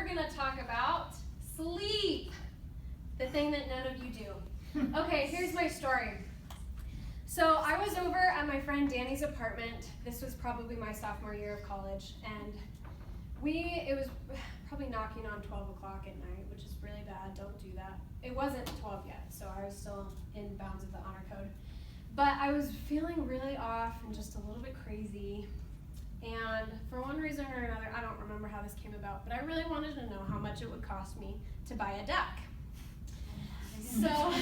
we're going to talk about sleep, the thing that none of you do. Okay, here's my story. So I was over at my friend Danny's apartment. This was probably my sophomore year of college, and it was probably knocking on 12 o'clock at night, which is really bad. Don't do that. It wasn't 12 yet, so I was still in bounds of the honor code. But I was feeling really off and just a little bit crazy. And for one reason or another, I don't remember how this came about, but I really wanted to know how much it would cost me to buy a duck. So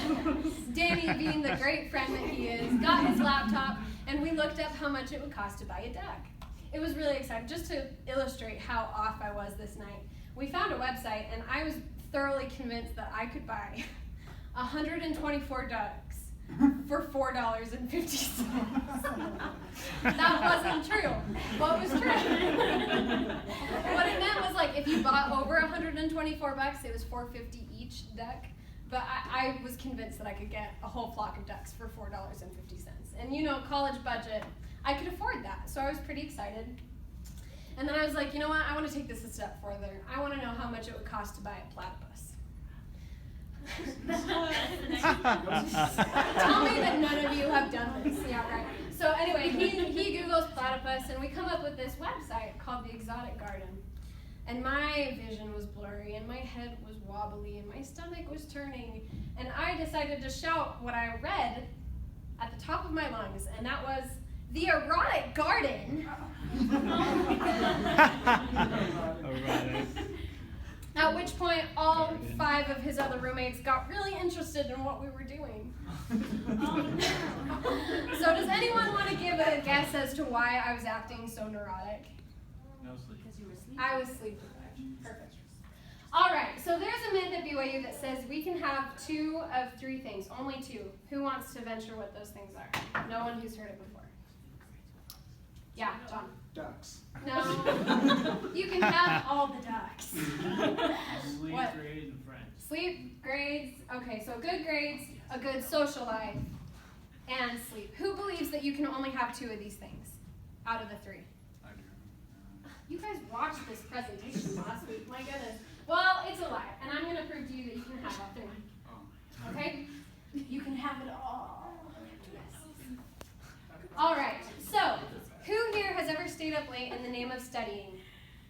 Danny, being the great friend that he is, got his laptop, and we looked up how much it would cost to buy a duck. It was really exciting. Just to illustrate how off I was this night, we found a website, and I was thoroughly convinced that I could buy 124 ducks for $4.50. That wasn't true. What was true? What it meant was, like, if you bought over 124 bucks, it was $4.50 each duck. But I was convinced that I could get a whole flock of ducks for $4.50. And you know, college budget, I could afford that. So I was pretty excited. And then I was like, you know what? I want to take this a step further. I want to know how much it would cost to buy a platypus. Tell me that none of you have done this. Yeah, right. So anyway, he Googles platypus, and we come up with this website called The Exotic Garden. And my vision was blurry, and my head was wobbly, and my stomach was turning. And I decided to shout what I read at the top of my lungs, and that was, The Erotic Garden. At which point, all 5 of his other roommates got really interested in what we were doing. So does anyone want to give a guess as to why I was acting so neurotic? No sleep. Because you were sleeping. I was sleep deprived. Perfect. All right, so there's a myth at BYU that says we can have 2 of 3 things, only 2. Who wants to venture what those things are? No one who's heard it before. Yeah, John. Ducks. No, you can have all the ducks. Sleep, What? grades, and friends. Sleep, grades, okay, so good grades, a good social life, and sleep. Who believes that you can only have 2 of these things out of the 3? I do. You guys watched this presentation last week, my goodness. Well, it's a lie, and I'm going to prove to you that you can have all 3. Oh. Okay? You can have it all. Yes. All right, so who here has ever stayed up late in the name of studying,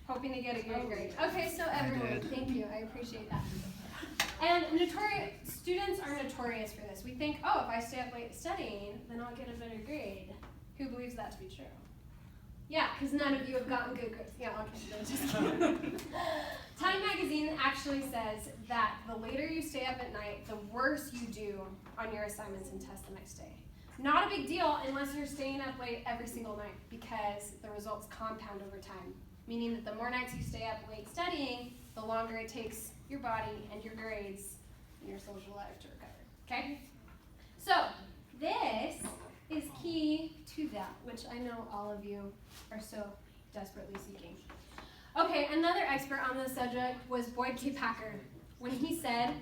hoping to get a good grade? Okay, so everyone, thank you, I appreciate that. And students are notorious for this. We think, oh, if I stay up late studying, then I'll get a better grade. Who believes that to be true? Yeah, because none of you have gotten good grades. Yeah, okay, no, just kidding. Time Magazine actually says that the later you stay up at night, the worse you do on your assignments and tests the next day. Not a big deal unless you're staying up late every single night, because the results compound over time, meaning that the more nights you stay up late studying, the longer it takes your body and your grades and your social life to recover. Okay? So this is key to that, which I know all of you are so desperately seeking. Okay, another expert on this subject was Boyd K. Packer, when he said,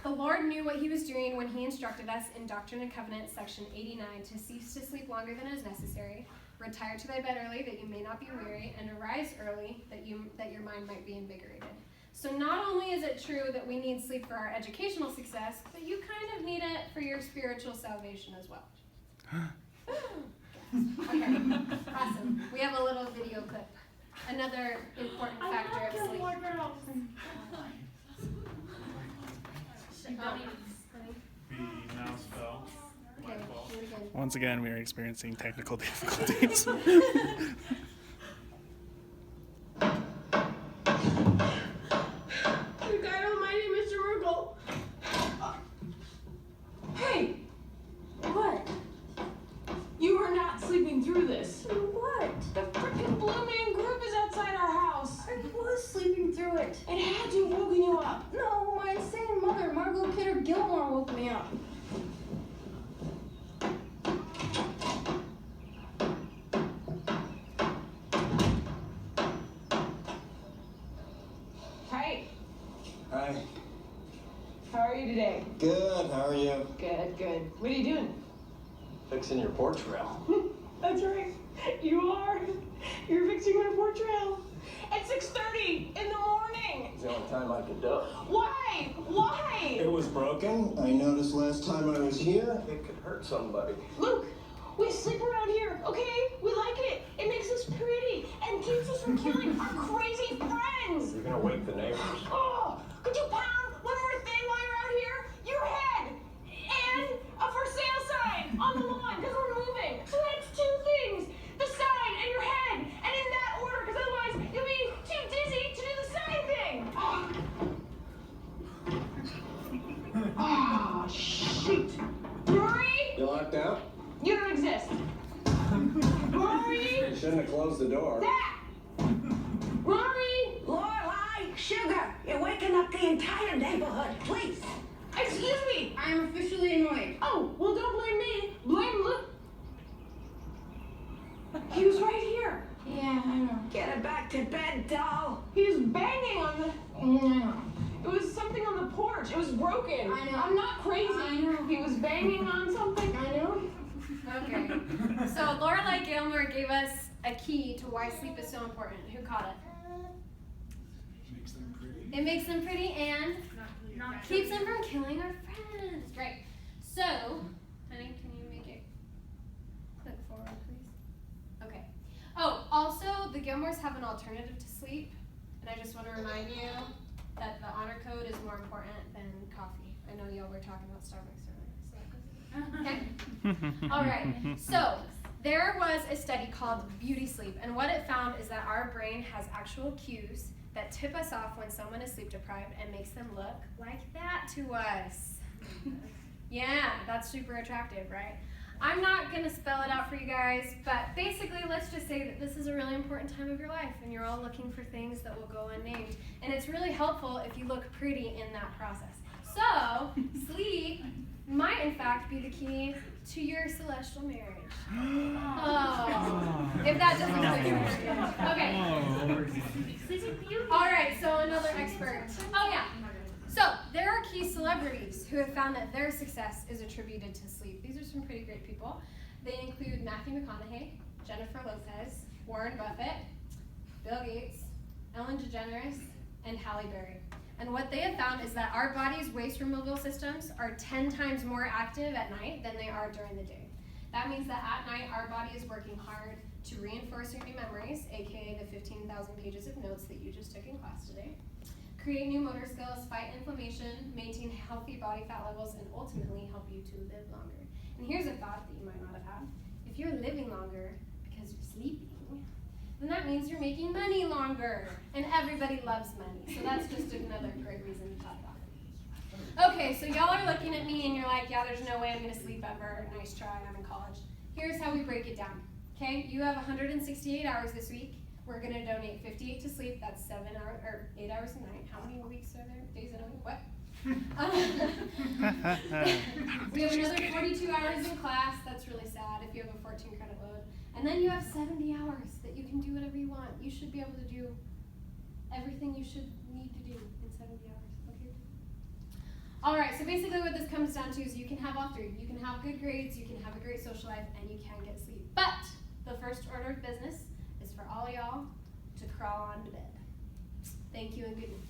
"The Lord knew what he was doing when he instructed us in Doctrine and Covenants, section 89, to cease to sleep longer than is necessary, retire to thy bed early that you may not be weary, and arise early that your mind might be invigorated." So not only is it true that we need sleep for our educational success, but you kind of need it for your spiritual salvation as well. Okay, awesome. We have a little video clip. Another important factor of sleep. The mouse fell. My Okay, fault. do it again. Once again, we are experiencing technical difficulties. Good God Almighty, Mr. Merkel. Hey! What? You are not sleeping through this. What? The frickin' Blue Man Group is outside our house. I was sleeping through it. It had to have woken you up. No, my insane mother, Margot Kidder Gilmore, woke me up. Hey, Hi. how are you today? Good, how are you? Good, good. What are you doing? Fixing your porch rail. That's right. You are. You're fixing my porch rail. And At 6:30 in the morning. It's the only time I could do it. Why? Why? It was broken. I noticed last time I was here, it could hurt somebody. Luke, we sleep around here, okay? We like it. It makes us pretty and keeps us from killing our crazy friends. You're gonna wake the neighbors. Oh, could you pound one more thing while you're out here? Your head and a for sale sign on the lawn because we're moving. So that's two things. The sign and your head. And in that order because otherwise you'll be too dizzy to do the sign thing. Oh, shoot. Rory, You locked out? you don't exist. Rory, You shouldn't have closed the door. that. Rory, Lorelai, sugar, you're waking up the entire neighborhood. Please. excuse me. I am officially annoyed. Oh, well, don't blame me. Blame Luke. He was right here. Yeah, I know. Get her back to bed, doll. He was banging on the. I know. It was something on the porch. It was broken. I know. I'm not crazy. I know. He was banging on something. I know. Okay. So Lorelai Gilmore gave us a key to why sleep is so important. Who caught it? Makes them pretty. It makes them pretty and keeps them from killing our friends. Great. So, honey, can you make it click forward, please? Okay. Oh, also, the Gilmores have an alternative to sleep, and I just want to remind you that the honor code is more important than coffee. I know y'all were talking about Starbucks earlier. So. Okay. All right. So there was a study called Beauty Sleep, and what it found is that our brain has actual cues that tip us off when someone is sleep deprived and makes them look like that to us. Yeah, that's super attractive, right? I'm not going to spell it out for you guys, but basically let's just say that this is a really important time of your life and you're all looking for things that will go unnamed. And it's really helpful if you look pretty in that process. So, sleep might in fact be the key to your celestial marriage. Oh, if that doesn't click. Okay. All right, so another expert. Oh yeah. So there are key celebrities who have found that their success is attributed to sleep. These are some pretty great people. They include Matthew McConaughey, Jennifer Lopez, Warren Buffett, Bill Gates, Ellen DeGeneres, and Halle Berry. And what they have found is that our body's waste removal systems are 10 times more active at night than they are during the day. That means that at night, our body is working hard to reinforce your new memories, aka the 15,000 pages of notes that you just took in class today, create new motor skills, fight inflammation, maintain healthy body fat levels, and ultimately help you to live longer. And here's a thought that you might not have had. If you're living longer because you're sleeping, then that means you're making money longer. And everybody loves money. So that's just another great reason to talk about it. Okay, so y'all are looking at me and you're like, yeah, there's no way I'm going to sleep ever. Nice try, I'm in college. Here's how we break it down. Okay, you have 168 hours this week. We're going to donate 58 to sleep. That's 7 hours or 8 hours a night. How many weeks are there? Days in a week? What? We have another 42 hours in class. That's really sad if you have a 14 credit load. And then you have 70 hours that you can do whatever you want. You should be able to do everything you should need to do in 70 hours. Okay? All right, so basically what this comes down to is you can have all three. You can have good grades, you can have a great social life, and you can get sleep. But the first order of business is for all y'all to crawl on to bed. Thank you and good night.